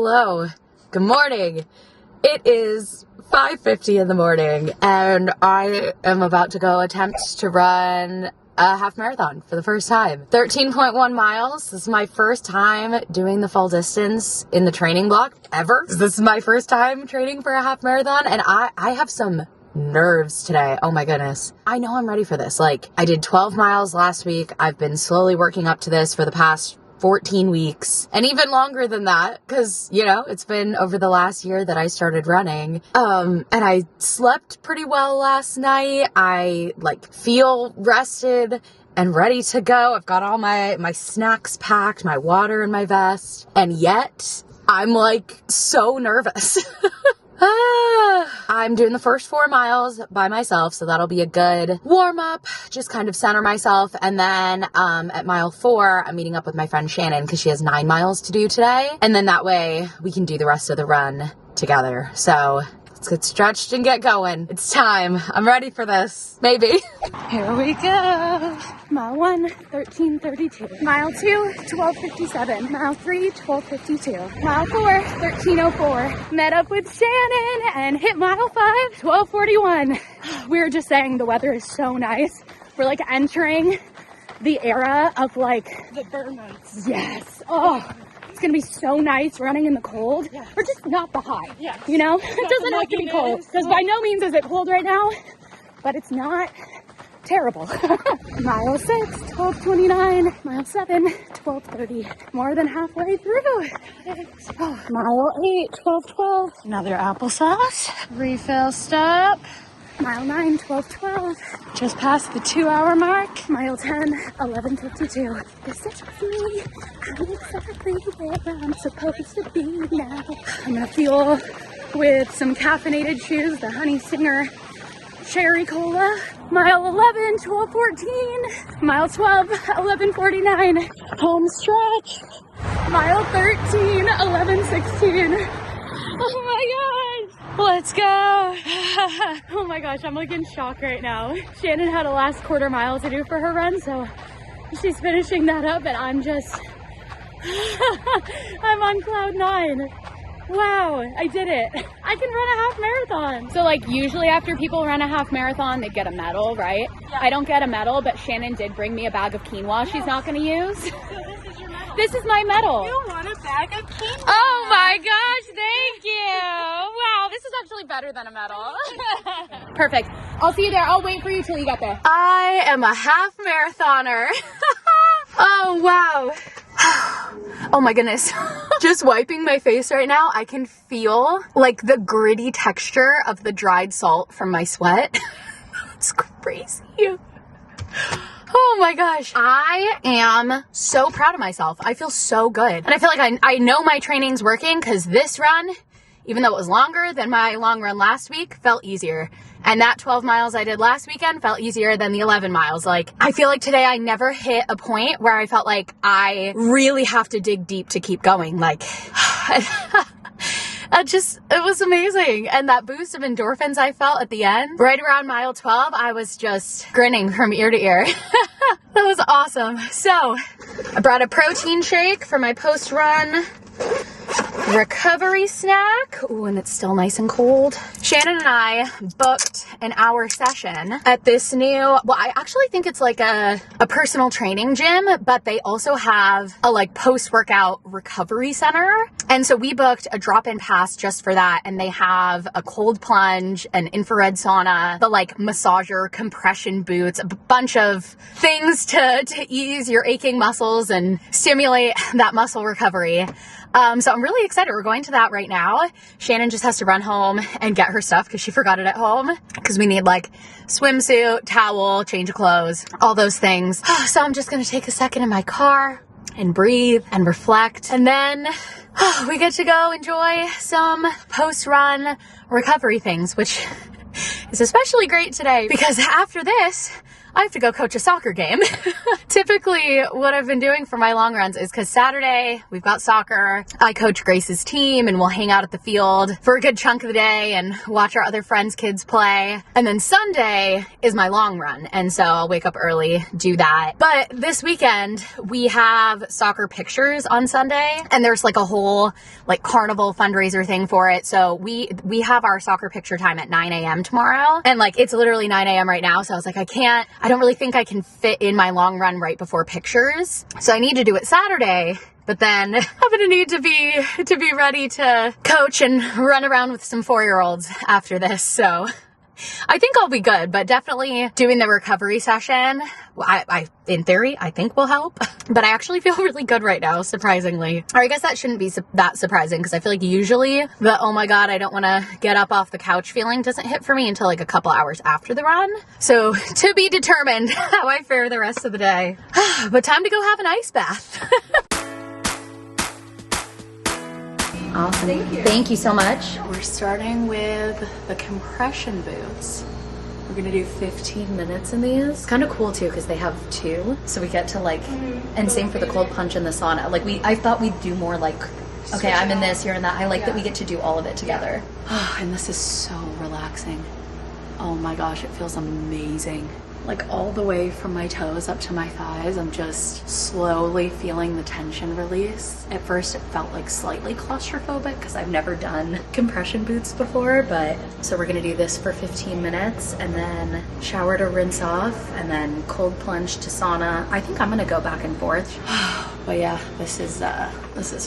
Hello, good morning. It is 5:50 in the morning and I am about to go attempt to run a half marathon for the first time. 13.1 miles. This is my first time doing the full distance in the training block ever. This is my first time training for a half marathon and I have some nerves today. Oh my goodness. I know I'm ready for this. Like, I did 12 miles last week. I've been slowly working up to this for the past 14 weeks and even longer than that because, you know, it's been over the last year that I started running. And I slept pretty well last night. I feel rested and ready to go. I've got all my snacks packed, my water in my vest, and yet I'm so nervous. I'm doing the first 4 miles by myself, so that'll be a good warm up, just kind of center myself. And then at mile 4, I'm meeting up with my friend Shannon because she has 9 miles to do today. And then that way we can do the rest of the run together. So let's get stretched and get going. It's time. I'm ready for this. Maybe. Here we go. Mile 1, 13:32. Mile 2, 12:57. Mile 3, 12:52. Mile 4, 13:04. Met up with Shannon and hit mile 5, 12:41. We were just saying the weather is so nice. We're entering the era of the burn months. Yes. Oh, it's gonna be so nice running in the cold. Yeah. Or just not the hot. Yeah. You know? It doesn't have to be cold. Because by no means is it cold right now, but it's not terrible. Mile 6, 12:29. Mile 7, 12:30. More than halfway through. Oh, mile 8, 12:12. Another applesauce. Refill stop. Mile 9, 12:12. Just past the 2-hour mark. Mile 10, 11:52. This is me. I'm exactly where I'm supposed to be now. I'm gonna fuel with some caffeinated chews, the Honey Singer Cherry Cola. Mile 11, 12:14. Mile 12, 11:49. Home stretch. Mile 13, 11:16. Oh my God. Let's go. Oh my gosh, I'm in shock right now. Shannon had a last quarter mile to do for her run, so she's finishing that up and I'm just, I'm on cloud 9. Wow, I did it. I can run a half marathon. So usually after people run a half marathon, they get a medal, right? Yeah. I don't get a medal, but Shannon did bring me a bag of quinoa she's not gonna use. So this is your medal. This is my medal. You want a bag of quinoa. Oh my gosh, thank you. Wow, this is actually better than a medal. Perfect. I'll see you there. I'll wait for you till you get there. I am a half marathoner. Oh, wow. Oh my goodness. Just wiping my face right now, I can feel the gritty texture of the dried salt from my sweat. It's crazy. Oh my gosh. I am so proud of myself. I feel so good. And I feel I know my training's working because this run, even though it was longer than my long run last week, felt easier. And that 12 miles I did last weekend felt easier than the 11 miles. I feel today I never hit a point where I felt I really have to dig deep to keep going. It was amazing. And that boost of endorphins I felt at the end, right around mile 12, I was just grinning from ear to ear. That was awesome. So I brought a protein shake for my post-run recovery snack. Ooh, and it's still nice and cold. Shannon and I booked an hour session at this new, I actually think it's a personal training gym, but they also have a post-workout recovery center. And so we booked a drop-in pass just for that. And they have a cold plunge, an infrared sauna, the massager, compression boots, a bunch of things to ease your aching muscles and stimulate that muscle recovery. So I'm really excited. We're going to that right now. Shannon just has to run home and get her stuff because she forgot it at home because we need swimsuit, towel, change of clothes, all those things. So I'm just going to take a second in my car and breathe and reflect. And then we get to go enjoy some post-run recovery things, which is especially great today because after this, I have to go coach a soccer game. Typically, what I've been doing for my long runs is because Saturday we've got soccer. I coach Grace's team and we'll hang out at the field for a good chunk of the day and watch our other friends' kids play. And then Sunday is my long run. And so I'll wake up early, do that. But this weekend we have soccer pictures on Sunday, and there's like a whole like carnival fundraiser thing for it. So we have our soccer picture time at 9 a.m. tomorrow. And like, it's literally 9 a.m. right now. So I was like, I don't really think I can fit in my long run right before pictures. So I need to do it Saturday, but then I'm gonna need to be ready to coach and run around with some 4-year-olds after this. So I think I'll be good, but definitely doing the recovery session, I in theory, I think will help. But I actually feel really good right now, surprisingly. Or I guess that shouldn't be that surprising, because I feel like usually the, oh my God, I don't want to get up off the couch feeling doesn't hit for me until like a couple hours after the run. So to be determined how I fare the rest of the day. But time to go have an ice bath. Awesome. Thank you so much. We're starting with the compression boots. We're gonna do 15 minutes in these. It's kind of cool too because they have 2, so we get to like, and same for the cold plunge and the sauna. Like I thought we'd do more like, okay, I'm in this, you're in that. I like that we get to do all of it together. And this is so relaxing. Oh my gosh, it feels amazing. Like all the way from my toes up to my thighs, I'm just slowly feeling the tension release. At first it felt like slightly claustrophobic because I've never done compression boots before, but so we're gonna do this for 15 minutes and then shower to rinse off and then cold plunge to sauna. I think I'm gonna go back and forth. But yeah, this is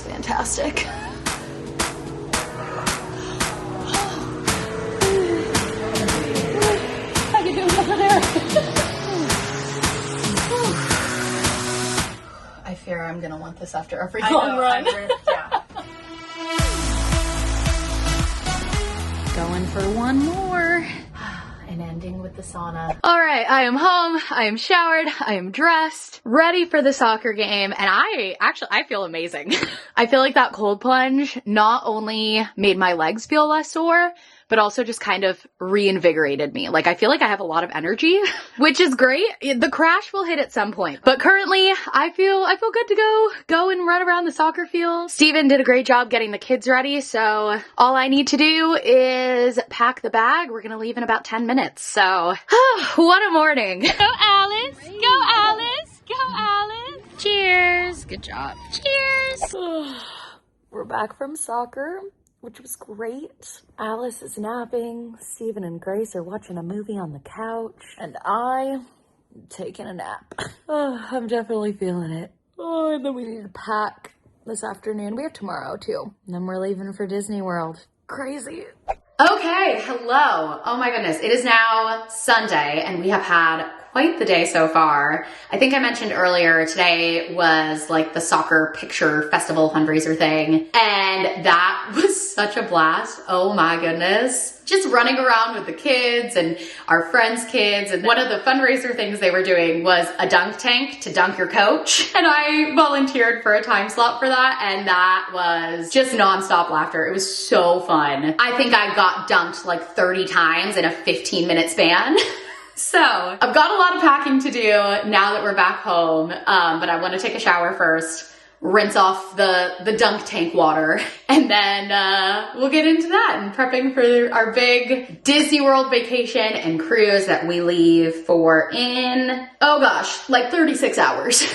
fantastic. I can do it over there. I fear I'm gonna want this after every long run. Yeah. Going for one more. And ending with the sauna. All right, I am home, I am showered, I am dressed, ready for the soccer game, and I feel amazing. I feel like that cold plunge not only made my legs feel less sore, but also just kind of reinvigorated me. Like, I feel like I have a lot of energy, which is great. The crash will hit at some point, but currently I feel good to go and run around the soccer field. Steven did a great job getting the kids ready, so all I need to do is pack the bag. We're gonna leave in about 10 minutes, so what a morning. Go Alice, go Alice, go Alice. Cheers, good job. Cheers. We're back from soccer, which was great. Alice is napping. Steven and Grace are watching a movie on the couch. And I'm taking a nap. I'm definitely feeling it. And then we need to pack this afternoon. We have tomorrow too. And then we're leaving for Disney World. Crazy. Okay, hello. Oh my goodness. It is now Sunday and we have had quite the day so far. I think I mentioned earlier, today was like the soccer picture festival fundraiser thing. And that was such a blast. Oh my goodness. Just running around with the kids and our friends' kids. And one of the fundraiser things they were doing was a dunk tank to dunk your coach. And I volunteered for a time slot for that. And that was just nonstop laughter. It was so fun. I think I got dunked like 30 times in a 15-minute span. So I've got a lot of packing to do now that we're back home, but I want to take a shower first, rinse off the dunk tank water, and then we'll get into that and prepping for our big Disney World vacation and cruise that we leave for in, oh gosh, like 36 hours.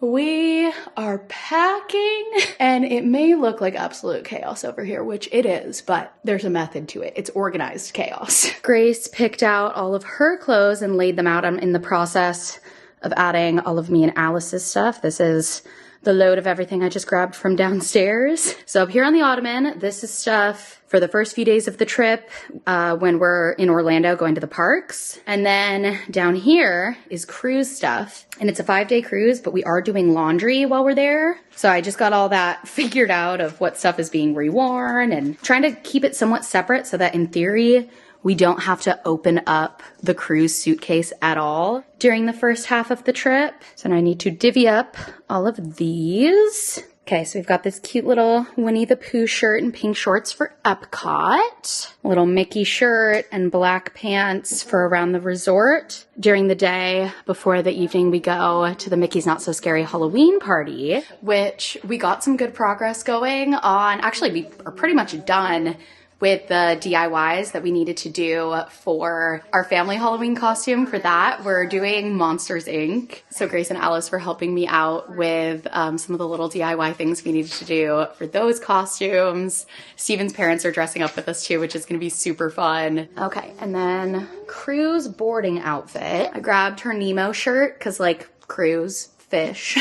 We are packing and it may look like absolute chaos over here, which it is, but there's a method to it. It's organized chaos. Grace picked out all of her clothes and laid them out. I'm in the process of adding all of me and Alice's stuff. This is the load of everything I just grabbed from downstairs. So up here on the ottoman, this is stuff for the first few days of the trip when we're in Orlando going to the parks. And then down here is cruise stuff. And it's a 5-day cruise, but we are doing laundry while we're there. So I just got all that figured out of what stuff is being reworn and trying to keep it somewhat separate so that in theory, we don't have to open up the cruise suitcase at all during the first half of the trip. So now I need to divvy up all of these. Okay, so we've got this cute little Winnie the Pooh shirt and pink shorts for Epcot. Little Mickey shirt and black pants for around the resort. During the day, before the evening, we go to the Mickey's Not So Scary Halloween party, which we got some good progress going on. Actually, we are pretty much done with the DIYs that we needed to do for our family Halloween costume. For that, we're doing Monsters, Inc. So Grace and Alice were helping me out with some of the little DIY things we needed to do for those costumes. Steven's parents are dressing up with us too, which is gonna be super fun. Okay, and then cruise boarding outfit. I grabbed her Nemo shirt, cause like cruise, fish,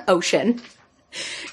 ocean.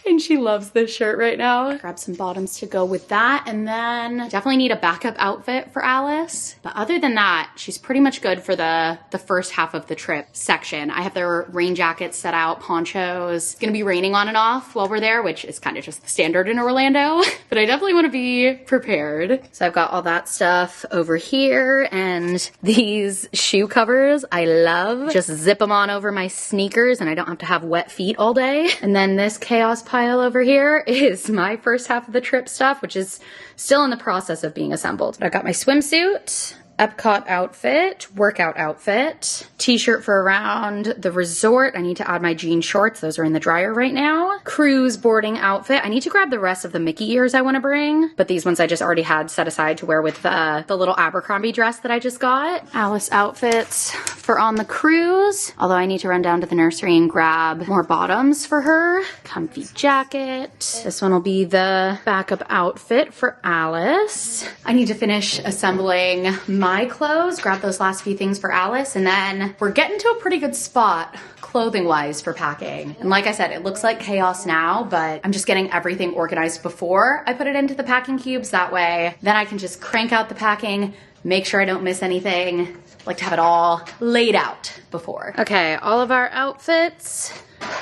And she loves this shirt right now. Grab some bottoms to go with that. And then definitely need a backup outfit for Alice. But other than that, she's pretty much good for the first half of the trip section. I have their rain jackets set out, ponchos. It's gonna be raining on and off while we're there, which is kind of just the standard in Orlando. But I definitely wanna be prepared. So I've got all that stuff over here, and these shoe covers I love. Just zip them on over my sneakers and I don't have to have wet feet all day. And then this chaos pile over here is my first half of the trip stuff, which is still in the process of being assembled. But I got my swimsuit, Epcot outfit, workout outfit, t-shirt for around the resort. I need to add my jean shorts. Those are in the dryer right now. Cruise boarding outfit. I need to grab the rest of the Mickey ears I want to bring, but these ones I just already had set aside to wear with the little Abercrombie dress that I just got. Alice outfits for on the cruise, although I need to run down to the nursery and grab more bottoms for her. Comfy jacket. This one will be the backup outfit for Alice. I need to finish assembling my clothes, grab those last few things for Alice, and then we're getting to a pretty good spot clothing wise for packing. And like I said, it looks like chaos now, but I'm just getting everything organized before I put it into the packing cubes. That way, then I can just crank out the packing, make sure I don't miss anything. Like to have it all laid out before. Okay, all of our outfits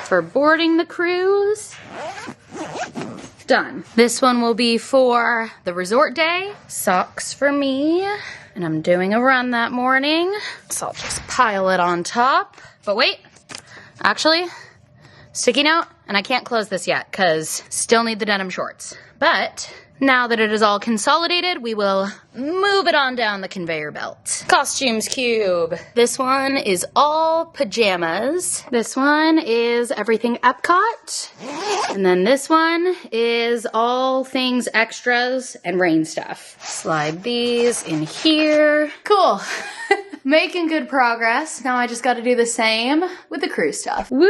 for boarding the cruise. Done. This one will be for the resort day. Socks for me. And I'm doing a run that morning, so I'll just pile it on top. But wait, actually, sticky note, and I can't close this yet because still need the denim shorts. But now that it is all consolidated, we will move it on down the conveyor belt. Costumes cube. This one is all pajamas. This one is everything Epcot. And then this one is all things extras and rain stuff. Slide these in here. Cool. Making good progress. Now I just got to do the same with the cruise stuff. Woo!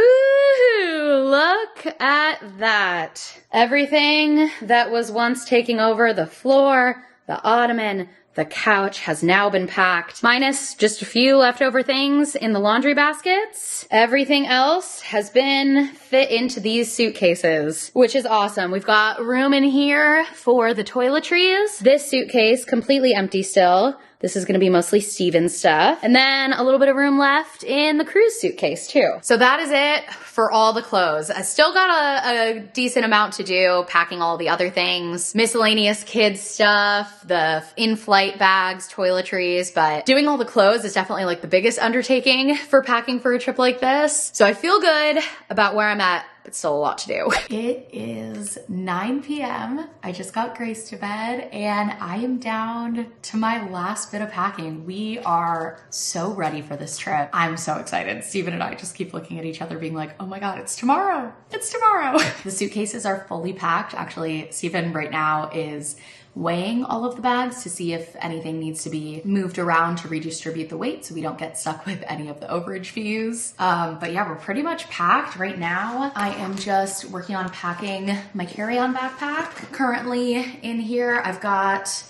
Look at that. Everything that was once taking over the floor, the ottoman, the couch has now been packed, minus just a few leftover things in the laundry baskets. Everything else has been fit into these suitcases, which is awesome. We've got room in here for the toiletries. This suitcase completely empty still. This is gonna be mostly Steven's stuff. And then a little bit of room left in the cruise suitcase too. So that is it for all the clothes. I still got a decent amount to do, packing all the other things, miscellaneous kids stuff, the in-flight bags, toiletries, but doing all the clothes is definitely like the biggest undertaking for packing for a trip like this. So I feel good about where I'm at. It's still a lot to do. It is 9 p.m. I just got Grace to bed and I am down to my last bit of packing. We are so ready for this trip. I'm so excited. Steven and I just keep looking at each other being like, oh my God, it's tomorrow. It's tomorrow. The suitcases are fully packed. Actually, Steven right now is weighing all of the bags to see if anything needs to be moved around to redistribute the weight so we don't get stuck with any of the overage fees. But yeah, we're pretty much packed right now. I am just working on packing my carry-on backpack. Currently in here, I've got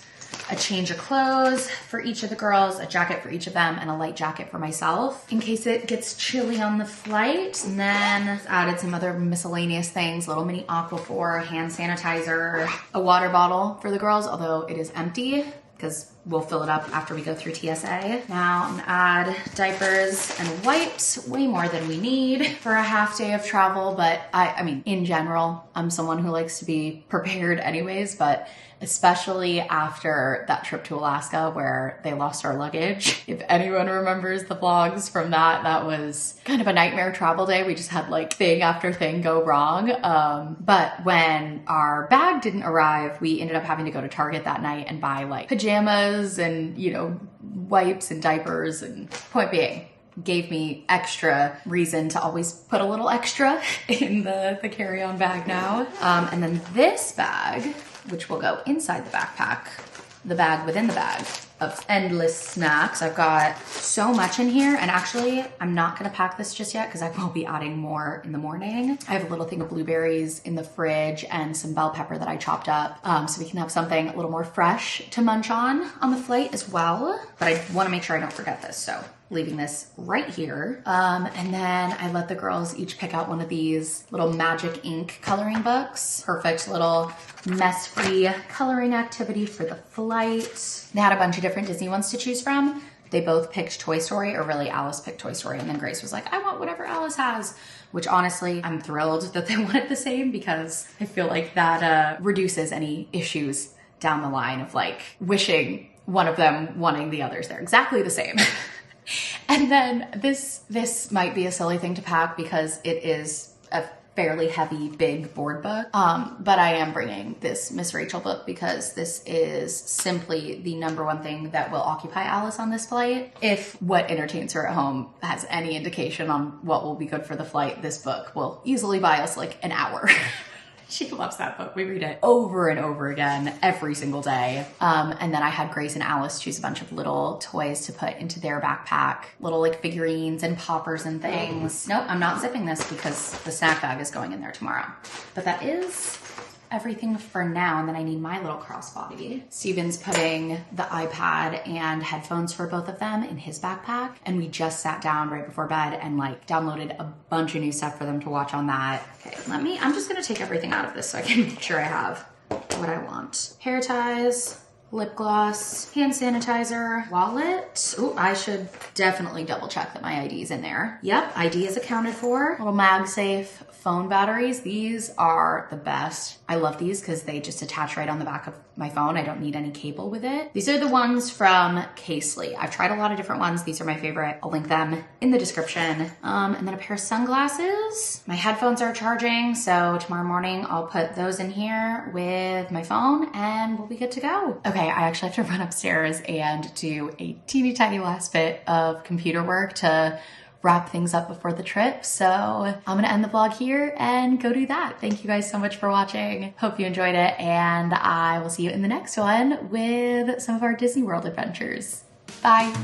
a change of clothes for each of the girls, a jacket for each of them, and a light jacket for myself in case it gets chilly on the flight. And then added some other miscellaneous things, little mini Aquaphor, hand sanitizer, a water bottle for the girls, although it is empty because we'll fill it up after we go through TSA. Now I'm gonna add diapers and wipes, way more than we need for a half day of travel. But I mean, in general, I'm someone who likes to be prepared anyways, but especially after that trip to Alaska where they lost our luggage. If anyone remembers the vlogs from that, that was kind of a nightmare travel day. We just had like thing after thing go wrong. But when our bag didn't arrive, we ended up having to go to Target that night and buy like pajamas and, you know, wipes and diapers. And point being, gave me extra reason to always put a little extra in the carry-on bag now. And then this bag, which will go inside the backpack, the bag within the bag of endless snacks. I've got so much in here, and actually I'm not gonna pack this just yet because I will be adding more in the morning. I have a little thing of blueberries in the fridge and some bell pepper that I chopped up, so we can have something a little more fresh to munch on the flight as well. But I wanna make sure I don't forget this, so leaving this right here. And then I let the girls each pick out one of these little magic ink coloring books. Perfect little mess-free coloring activity for the flight. They had a bunch of different Disney ones to choose from. They both picked Toy Story, or really Alice picked Toy Story, and then Grace was like, I want whatever Alice has, which honestly, I'm thrilled that they wanted the same because I feel like that reduces any issues down the line of like wishing one of them wanting the others. They're exactly the same. And then this might be a silly thing to pack because it is a fairly heavy, big board book. But I am bringing this Miss Rachel book because this is simply the #1 thing that will occupy Alice on this flight. If what entertains her at home has any indication on what will be good for the flight, this book will easily buy us like an hour. She loves that book. We read it over and over again every single day. And then I had Grace and Alice choose a bunch of little toys to put into their backpack. Little like figurines and poppers and things. Nope, I'm not zipping this because the snack bag is going in there tomorrow. But that is everything for now. And then I need my little crossbody. Steven's putting the iPad and headphones for both of them in his backpack. And we just sat down right before bed and like downloaded a bunch of new stuff for them to watch on that. Okay, I'm just gonna take everything out of this so I can make sure I have what I want. Hair ties, lip gloss, hand sanitizer, wallet. Ooh, I should definitely double check that my ID is in there. Yep, ID is accounted for. Little MagSafe phone batteries. These are the best. I love these because they just attach right on the back of my phone. I don't need any cable with it. These are the ones from Casely. I've tried a lot of different ones. These are my favorite. I'll link them in the description. And then a pair of sunglasses. My headphones are charging, so tomorrow morning I'll put those in here with my phone and we'll be good to go. Okay, I actually have to run upstairs and do a teeny tiny last bit of computer work to wrap things up before the trip. So I'm gonna end the vlog here and go do that. Thank you guys so much for watching. Hope you enjoyed it, and I will see you in the next one with some of our Disney World adventures. Bye.